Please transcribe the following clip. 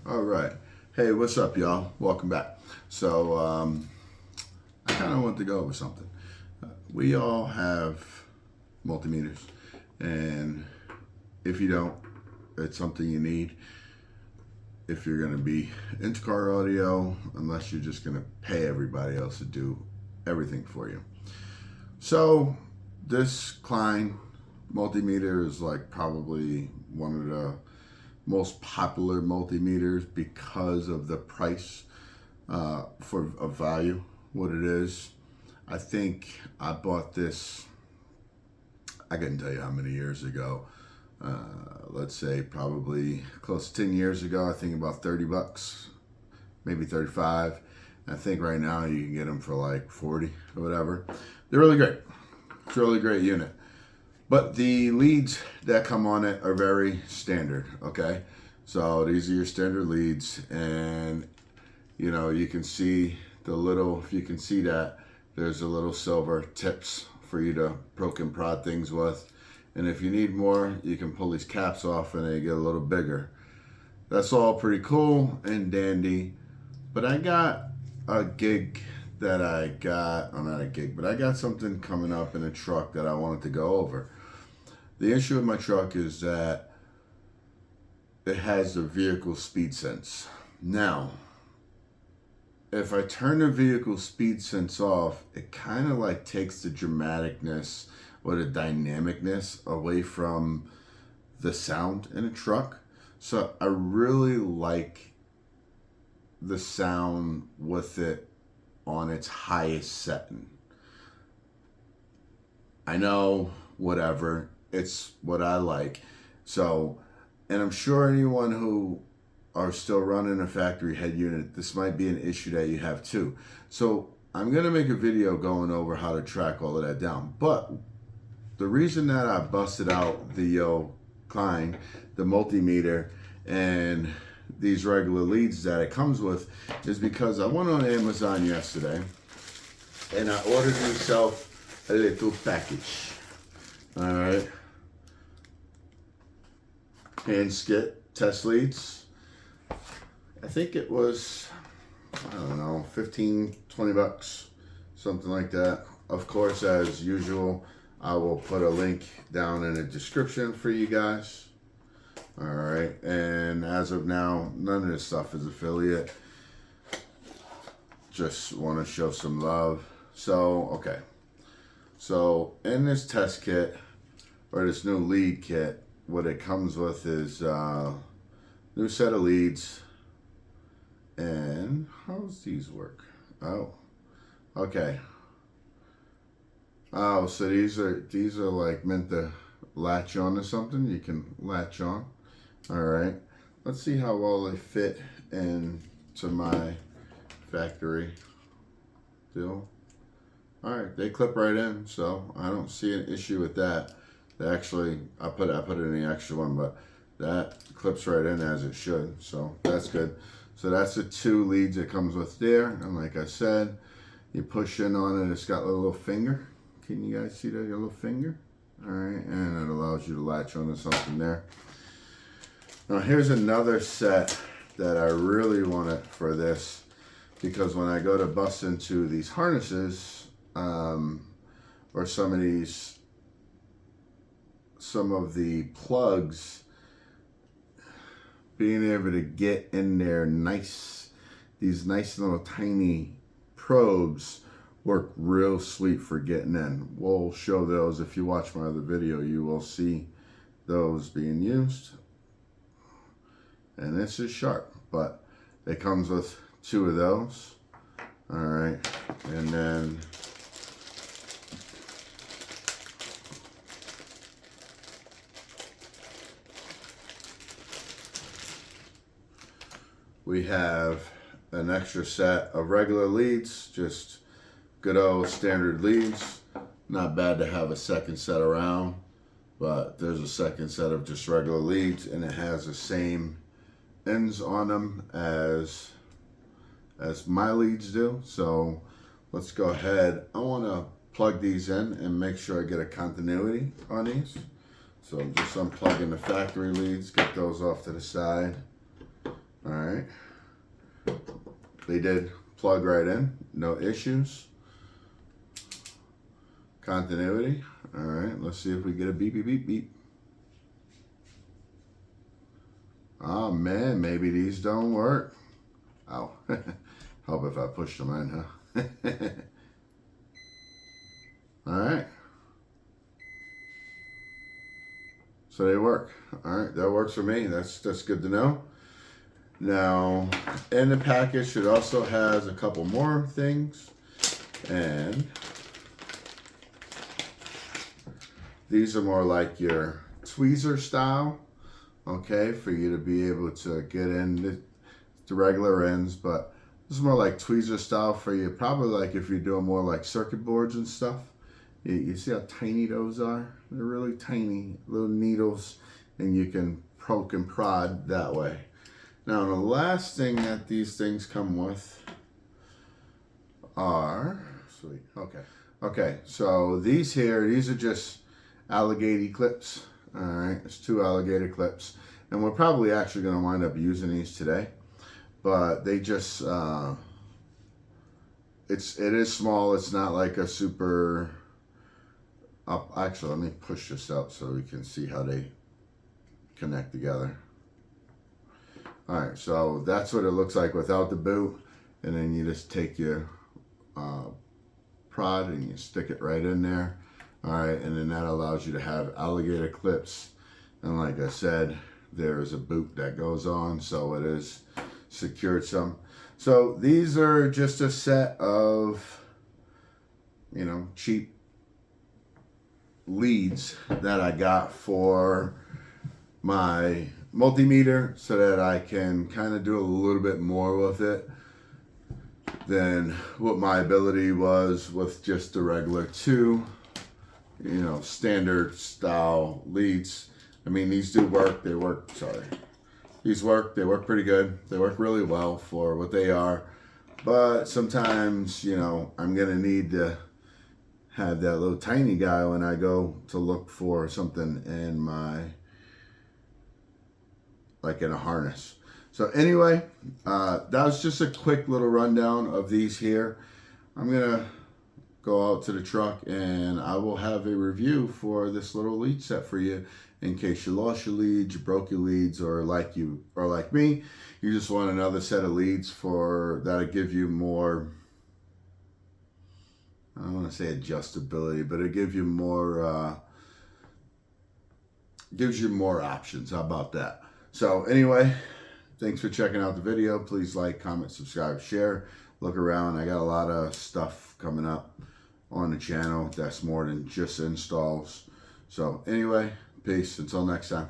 All right. Hey, what's up, y'all? Welcome back. So, I kind of want to go over something. We all have multimeters, and if you don't, it's something you need if you're going to be into car audio, unless you're just going to pay everybody else to do everything for you. So, this Klein multimeter is like probably one of the most popular multimeters because of the price for a value, what it is. I think I bought this, I couldn't tell you how many years ago. Let's say probably close to 10 years ago. I think about 30 bucks, maybe 35. I think right now you can get them for like 40 or whatever. They're really great. It's a really great unit. But the leads that come on it are very standard, okay? So these are your standard leads, and you can see the little, if you can see that, there's a little silver tips for you to poke and prod things with. And if you need more, you can pull these caps off and they get a little bigger. That's all pretty cool and dandy. But I got a gig that I got, or not a gig, but I got something coming up in a truck that I wanted to go over. The issue with my truck is that it has the vehicle speed sense. Now, if I turn the vehicle speed sense off, it kind of like takes the dramaticness or the dynamicness away from the sound in a truck. So I really like the sound with it on its highest setting. I know, whatever, it's what I like. So, and I'm sure anyone who are still running a factory head unit, this might be an issue that you have too. So I'm going to make a video going over how to track all of that down. But the reason that I busted out the Klein, the multimeter, and these regular leads that it comes with is because I went on Amazon yesterday and I ordered myself a little package. All right. Hand skit test leads. I think it was, I don't know, 15, 20 bucks, something like that. Of course, as usual, I will put a link down in the description for you guys. All right. And as of now, none of this stuff is affiliate. Just want to show some love. So, okay. So in this test kit, or this new lead kit, what it comes with is new set of leads. And how does these work? Oh, okay. Oh, so these are like meant to latch on to something. You can latch on. All right. Let's see how well they fit into my factory deal. All right, they clip right in, so I don't see an issue with that. They actually, I put it in the extra one, but that clips right in as it should, so that's good. So that's the two leads it comes with there, and like I said, you push in on it, it's got a little finger. Can you guys see that, your little finger? All right, and it allows you to latch onto something there. Now here's another set that I really wanted for this, because when I go to bust into these harnesses, or some of the plugs, being able to get in there these nice little tiny probes work real sweet for getting in. We'll show those. If you watch my other video, you will see those being used. And this is sharp, but it comes with two of those. All right, and then we have an extra set of regular leads, just good old standard leads. Not bad to have a second set around, but there's a second set of just regular leads, and it has the same ends on them as my leads do. So let's go ahead. I want to plug these in and make sure I get a continuity on these. So I'm just unplugging the factory leads, get those off to the side. All right. They did plug right in, no issues. Continuity. All right, let's see if we get a beep, beep, beep, beep. Oh man, maybe these don't work. Ow. Help if I push them in, huh? All right. So they work. All right, that works for me. That's good to know. Now, in the package, it also has a couple more things, and these are more like your tweezer style, okay, for you to be able to get in the regular ends, but this is more like tweezer style for you, probably like if you're doing more like circuit boards and stuff. You see how tiny those are? They're really tiny, little needles, and you can poke and prod that way. Now, the last thing that these things come with are, sweet, okay, so these are just alligator clips. All right, it's 2 alligator clips, and we're probably actually going to wind up using these today, but they just, it is small. It's not like a super, actually, let me push this out so we can see how they connect together. All right, so that's what it looks like without the boot, and then you just take your prod and you stick it right in there. All right, and then that allows you to have alligator clips, and like I said, there is a boot that goes on, so it is secured some. So these are just a set of, you know, cheap leads that I got for my multimeter so that I can kind of do a little bit more with it than what my ability was with just the regular 2, you know, standard style leads. I mean, these do work. They work, sorry. These work. They work pretty good. They work really well for what they are. But sometimes, you know, I'm going to need to have that little tiny guy when I go to look for something in my, like in a harness. So anyway, that was just a quick little rundown of these here. I'm gonna go out to the truck and I will have a review for this little lead set for you in case you lost your leads, you broke your leads, or like me, you just want another set of leads for that'll give you more, I don't want to say adjustability, but it gives you more options. How about that? So anyway, thanks for checking out the video. Please like, comment, subscribe, share. Look around. I got a lot of stuff coming up on the channel that's more than just installs. So anyway, peace. Until next time.